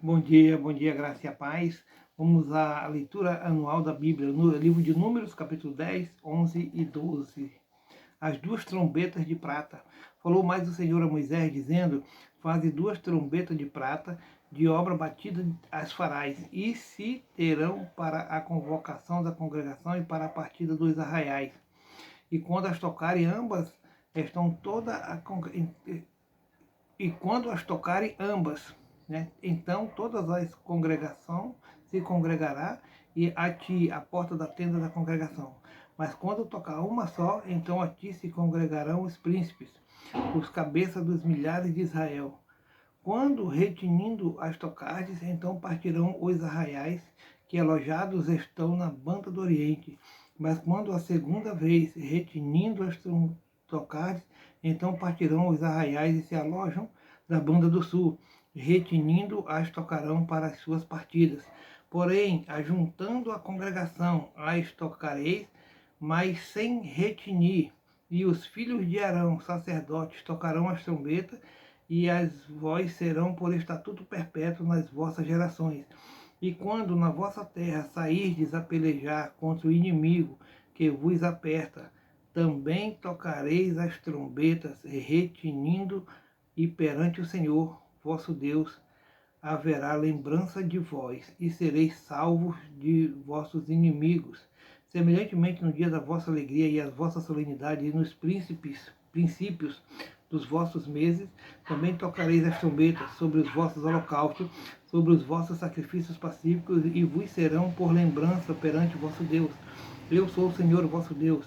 Bom dia, graça e a paz. Vamos à leitura anual da Bíblia, no livro de Números, capítulo 10, 11 e 12. As duas trombetas de prata. Falou mais o Senhor a Moisés, dizendo: Faze duas trombetas de prata, de obra batida as farás, e se terão para a convocação da congregação e para a partida dos arraiais. E quando as tocarem ambas, estão toda a e quando as tocarem ambas, né? Então todas as congregação se congregará e a ti a porta da tenda da congregação. Mas quando tocar uma só, então a ti se congregarão os príncipes, os cabeças dos milhares de Israel. Quando retinindo as tocares, então partirão os arraiais que alojados estão na banda do Oriente. Mas quando a segunda vez retinindo as tocares, então partirão os arraiais e se alojam da banda do sul. Retinindo as tocarão para as suas partidas. Porém, ajuntando a congregação, as tocareis, mas sem retinir. E os filhos de Arão, sacerdotes, tocarão as trombetas, e as vós serão por estatuto perpétuo nas vossas gerações. E quando na vossa terra sairdes a pelejar contra o inimigo que vos aperta, também tocareis as trombetas, retinindo, e perante o Senhor, vosso Deus, haverá lembrança de vós, e sereis salvos de vossos inimigos. Semelhantemente, no dia da vossa alegria e as vossas solenidades, e nos princípios dos vossos meses, também tocareis as trombetas sobre os vossos holocaustos, sobre os vossos sacrifícios pacíficos, e vos serão por lembrança perante o vosso Deus. Eu sou o Senhor, vosso Deus.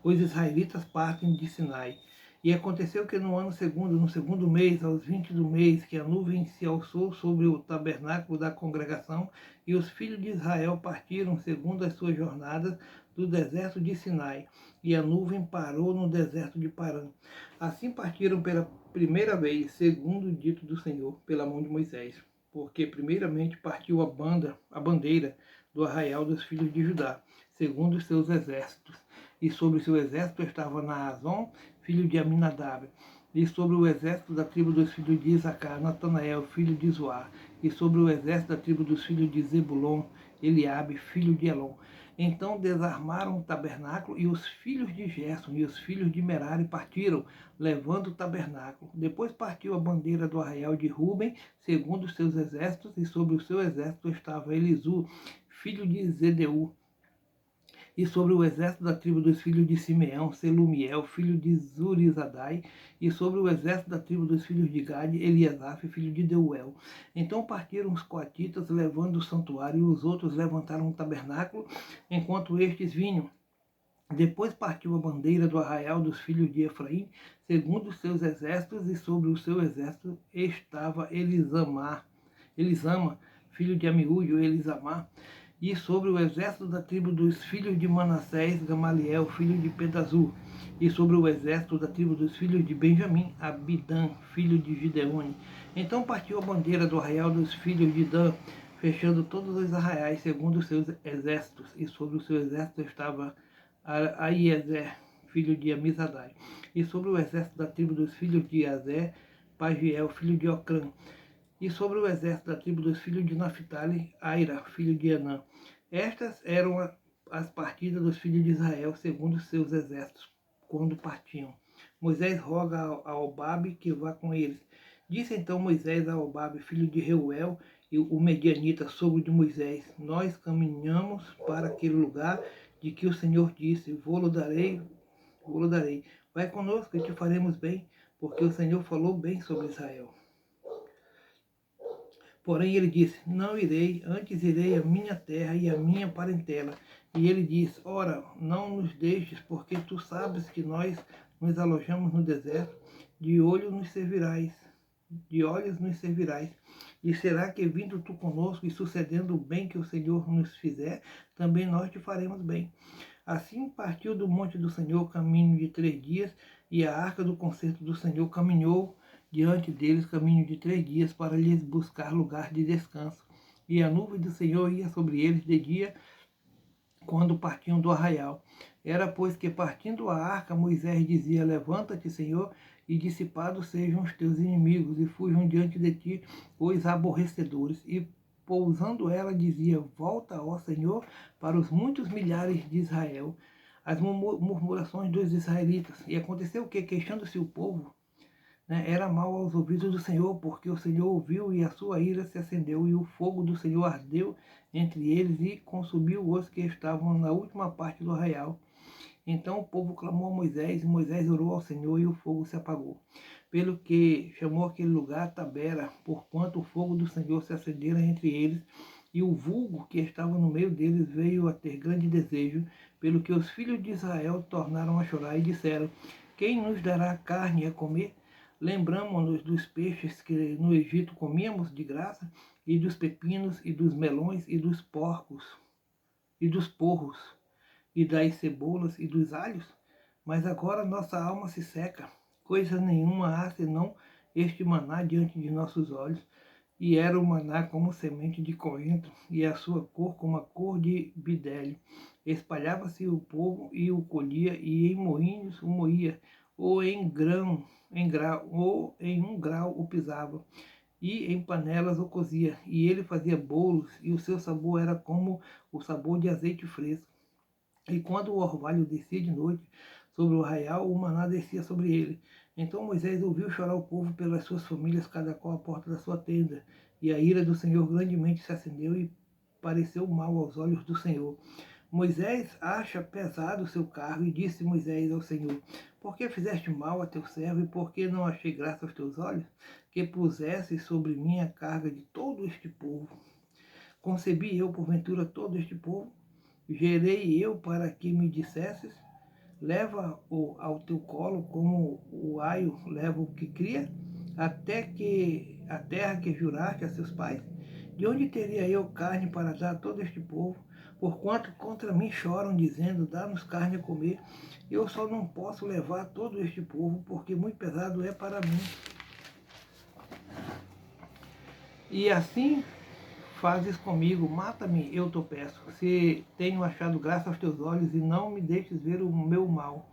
Os israelitas partem de Sinai. E aconteceu que no ano segundo, no segundo mês, aos 20 do mês, que a nuvem se alçou sobre o tabernáculo da congregação, e os filhos de Israel partiram segundo as suas jornadas do deserto de Sinai, e a nuvem parou no deserto de Parã. Assim partiram pela primeira vez, segundo o dito do Senhor, pela mão de Moisés, porque primeiramente partiu a bandeira do arraial dos filhos de Judá, segundo os seus exércitos. E sobre o seu exército estava Naazon, filho de Aminadab. E sobre o exército da tribo dos filhos de Isacar, Natanael, filho de Zoar. E sobre o exército da tribo dos filhos de Zebulon, Eliabe, filho de Elon. Então desarmaram o tabernáculo, e os filhos de Gerson e os filhos de Merari partiram, levando o tabernáculo. Depois partiu a bandeira do arraial de Ruben, segundo os seus exércitos, e sobre o seu exército estava Elisu, filho de Zedeu. E sobre o exército da tribo dos filhos de Simeão, Selumiel, filho de Zurizadai, e sobre o exército da tribo dos filhos de Gade, Eliasaf, filho de Deuel. Então partiram os coatitas, levando o santuário, e os outros levantaram o tabernáculo, enquanto estes vinham. Depois partiu a bandeira do arraial dos filhos de Efraim, segundo os seus exércitos, e sobre o seu exército estava Elisama, filho de Amiúde, Elisamar. E sobre o exército da tribo dos filhos de Manassés, Gamaliel, filho de Pedazur. E sobre o exército da tribo dos filhos de Benjamim, Abidã, filho de Gideone. Então partiu a bandeira do arraial dos filhos de Dan, fechando todos os arraiais segundo os seus exércitos. E sobre o seu exército estava Aiezer, filho de Amizadai. E sobre o exército da tribo dos filhos de Azer, Pagiel, filho de Ocrã. E sobre o exército da tribo dos filhos de Naphtali, Aira, filho de Anã. Estas eram as partidas dos filhos de Israel, segundo os seus exércitos, quando partiam. Moisés roga a Obabe que vá com eles. Disse então Moisés a Obabe, filho de Reuel, e o medianita, sogro de Moisés: Nós caminhamos para aquele lugar de que o Senhor disse: Vou-lo darei. Vai conosco e te faremos bem, porque o Senhor falou bem sobre Israel. Porém ele disse: Não irei, antes irei à minha terra e à minha parentela. E ele disse: Ora, não nos deixes, porque tu sabes que nós nos alojamos no deserto. De olhos nos servirás. E será que vindo tu conosco e sucedendo o bem que o Senhor nos fizer, também nós te faremos bem. Assim partiu do monte do Senhor caminho de 3 dias, e a arca do concerto do Senhor caminhou diante deles caminho de 3 dias, para lhes buscar lugar de descanso. E a nuvem do Senhor ia sobre eles de dia, quando partiam do arraial. Era, pois, que partindo a arca, Moisés dizia: Levanta-te, Senhor, e dissipados sejam os teus inimigos, e fujam diante de ti os aborrecedores. E pousando ela, dizia: volta, ó Senhor, para os muitos milhares de Israel. As murmurações dos israelitas. E aconteceu o que, queixando-se o povo, né, era mal aos ouvidos do Senhor, porque o Senhor ouviu e a sua ira se acendeu, e o fogo do Senhor ardeu entre eles e consumiu os que estavam na última parte do arraial. Então o povo clamou a Moisés, e Moisés orou ao Senhor, e o fogo se apagou. Pelo que chamou aquele lugar Tabera, porquanto o fogo do Senhor se acendera entre eles, e o vulgo que estava no meio deles veio a ter grande desejo, pelo que os filhos de Israel tornaram a chorar e disseram: quem nos dará carne a comer? Lembramo-nos dos peixes que no Egito comíamos de graça, e dos pepinos, e dos melões, e dos porcos, e dos porros, e das cebolas, e dos alhos. Mas agora nossa alma se seca, coisa nenhuma há senão este maná diante de nossos olhos. E era o maná como semente de coentro, e a sua cor como a cor de bidélio. Espalhava-se o povo e o colhia, e em moinhos o moía, ou ou em um grau o pisava, e em panelas o cozia. E ele fazia bolos, e o seu sabor era como o sabor de azeite fresco. E quando o orvalho descia de noite sobre o arraial, o maná descia sobre ele. Então Moisés ouviu chorar o povo pelas suas famílias, cada qual à porta da sua tenda. E a ira do Senhor grandemente se acendeu e pareceu mal aos olhos do Senhor. Moisés acha pesado o seu cargo, e disse Moisés ao Senhor: por que fizeste mal a teu servo, e por que não achei graça aos teus olhos, que pusesse sobre mim a carga de todo este povo? Concebi eu, porventura, todo este povo? Gerei eu para que me dissesses: leva-o ao teu colo como o aio leva o que cria, até que a terra que juraste a seus pais? De onde teria eu carne para dar a todo este povo? Porquanto contra mim choram, dizendo: dá-nos carne a comer. Eu só não posso levar todo este povo, porque muito pesado é para mim. E assim fazes comigo, mata-me, eu te peço, se tenho achado graça aos teus olhos, e não me deixes ver o meu mal.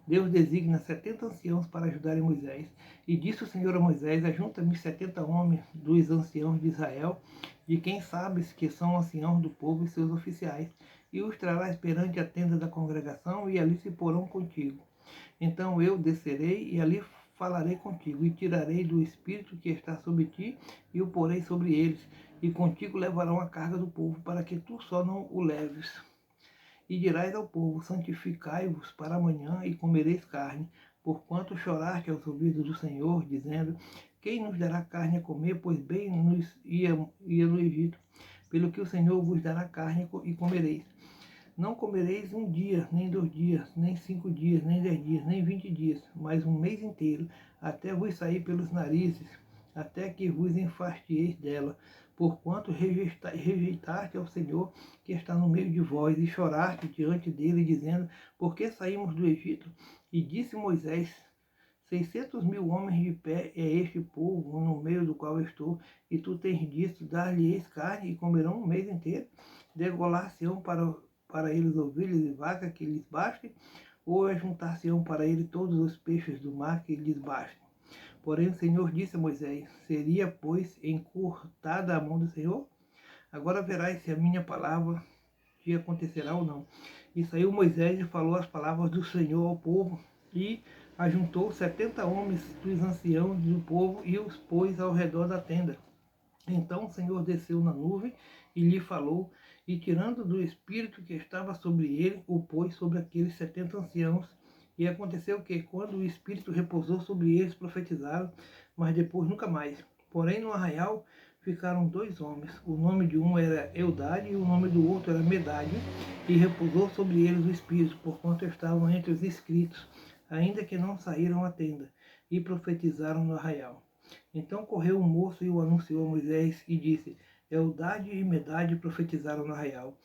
Deus designa 70 anciãos para ajudarem Moisés. E disse o Senhor a Moisés: ajunta-me 70 homens dos anciãos de Israel, de quem sabes que são anciãos do povo e seus oficiais, e os trarás perante a tenda da congregação, e ali se porão contigo. Então eu descerei, e ali falarei contigo, e tirarei do espírito que está sobre ti, e o porei sobre eles, e contigo levarão a carga do povo, para que tu só não o leves. E dirás ao povo: santificai-vos para amanhã, e comereis carne, porquanto choraste aos ouvidos do Senhor, dizendo: quem nos dará carne a comer, pois bem nos ia no Egito? Pelo que o Senhor vos dará carne e comereis. Não comereis um dia, nem 2 dias, nem 5 dias, nem 10 dias, nem 20 dias, mas um mês inteiro, até vos sair pelos narizes, até que vos enfastieis dela, porquanto rejeitaste ao Senhor que está no meio de vós, e choraste diante dele, dizendo: por que saímos do Egito? E disse Moisés: 600.000 homens de pé é este povo no meio do qual estou, e tu tens dito: dar-lhes carne, e comerão um mês inteiro? Degolar-se-ão para eles ovelhas e vacas que lhes bastem, ou ajuntar-se-ão para ele todos os peixes do mar que lhes bastem? Porém o Senhor disse a Moisés: seria, pois, encurtada a mão do Senhor? Agora verás se a minha palavra te acontecerá ou não. E saiu Moisés e falou as palavras do Senhor ao povo, e ajuntou 70 homens dos anciãos do povo, e os pôs ao redor da tenda. Então o Senhor desceu na nuvem e lhe falou, e tirando do espírito que estava sobre ele, o pôs sobre aqueles 70 anciãos. E aconteceu que, quando o espírito repousou sobre eles, profetizaram, mas depois nunca mais. Porém no arraial ficaram 2 homens. O nome de um era Eudade, e o nome do outro era Medade, e repousou sobre eles o espírito, porquanto estavam entre os inscritos, ainda que não saíram à tenda, e profetizaram no arraial. Então correu o moço e o anunciou a Moisés, e disse: Eudade e Medade profetizaram no arraial.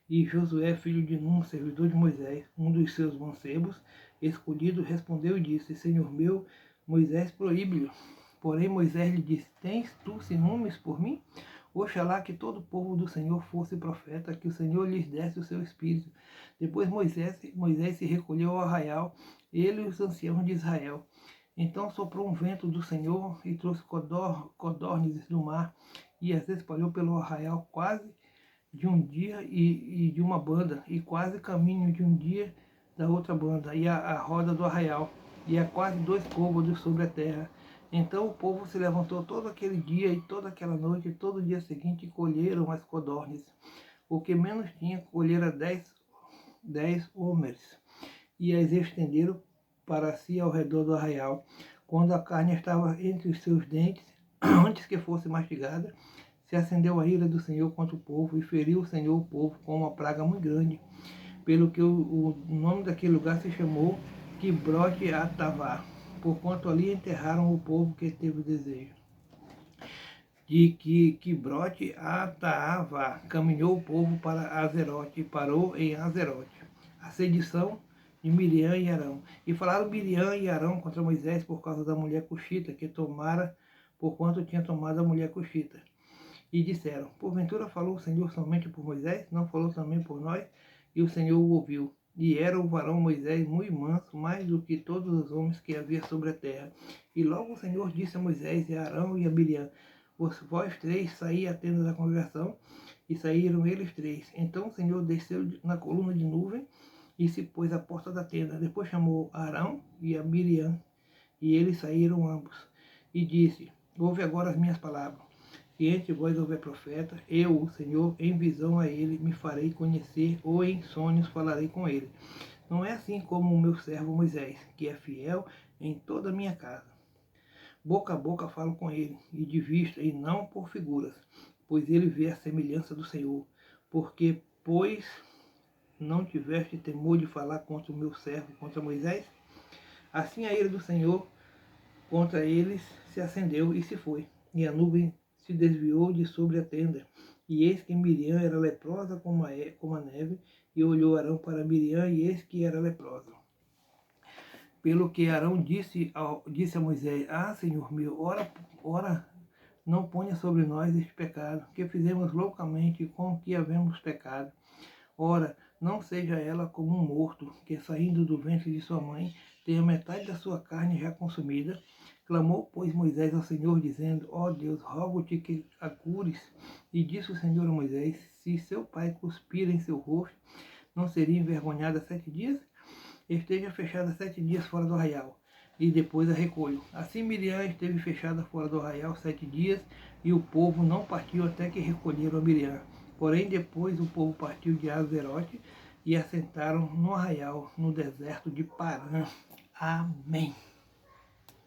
E Josué, filho de Num, servidor de Moisés, um dos seus mancebos, escolhido, respondeu e disse: Senhor meu, Moisés proíbe-lhe. Porém Moisés lhe disse: tens tu ciúmes por mim? Oxalá que todo o povo do Senhor fosse profeta, que o Senhor lhes desse o seu espírito. Depois Moisés se recolheu ao arraial, ele e os anciãos de Israel. Então soprou um vento do Senhor e trouxe codornizes do mar e as espalhou pelo arraial quase de um dia e de uma banda, e quase caminho de um dia da outra banda, e a roda do arraial, e a quase 2 côvados sobre a terra. Então o povo se levantou todo aquele dia e toda aquela noite e todo o dia seguinte e colheram as codornas. O que menos tinha colhera 10 homens, e as estenderam para si ao redor do arraial. Quando a carne estava entre os seus dentes, antes que fosse mastigada, se acendeu a ira do Senhor contra o povo e feriu o Senhor o povo com uma praga muito grande, pelo que o nome daquele lugar se chamou Quibrote Atavá, porquanto ali enterraram o povo que teve o desejo. De que Quibrote Atavá caminhou o povo para Azerote e parou em Azerote. A sedição de Miriam e Arão. E falaram Miriam e Arão contra Moisés por causa da mulher cuxita que tomara, porquanto tinha tomado a mulher cuxita. E disseram, porventura falou o Senhor somente por Moisés, não falou também por nós? E o Senhor o ouviu. E era o varão Moisés muito manso, mais do que todos os homens que havia sobre a terra. E logo o Senhor disse a Moisés e a Arão e a Miriam, vós 3 saí à tenda da congregação, e saíram eles 3. Então o Senhor desceu na coluna de nuvem e se pôs à porta da tenda. Depois chamou a Arão e a Miriam, e eles saíram ambos. E disse, ouve agora as minhas palavras. Se entre vós houver profeta, eu, o Senhor, em visão a ele, me farei conhecer, ou em sonhos falarei com ele. Não é assim como o meu servo Moisés, que é fiel em toda a minha casa. Boca a boca falo com ele, e de vista, e não por figuras, pois ele vê a semelhança do Senhor. Porque, pois, não tiveste temor de falar contra o meu servo, contra Moisés? Assim a ira do Senhor contra eles se acendeu e se foi, e a nuvem se desviou de sobre a tenda. E eis que Miriam era leprosa como a neve, e olhou Arão para Miriam, e eis que era leprosa. Pelo que Arão disse a Moisés, Senhor meu, ora não ponha sobre nós este pecado, que fizemos loucamente com que havemos pecado. Ora, não seja ela como um morto, que saindo do ventre de sua mãe, tenha metade da sua carne já consumida. Clamou, pois, Moisés ao Senhor, dizendo, ó Deus, rogo-te que a cures. E disse o Senhor a Moisés, se seu pai cuspir em seu rosto, não seria envergonhada 7 dias? Esteja fechada 7 dias fora do arraial, e depois a recolho. Assim Miriam esteve fechada fora do arraial 7 dias, e o povo não partiu até que recolheram a Miriam. Porém, depois o povo partiu de Azerote e assentaram no arraial, no deserto de Parã. Amém.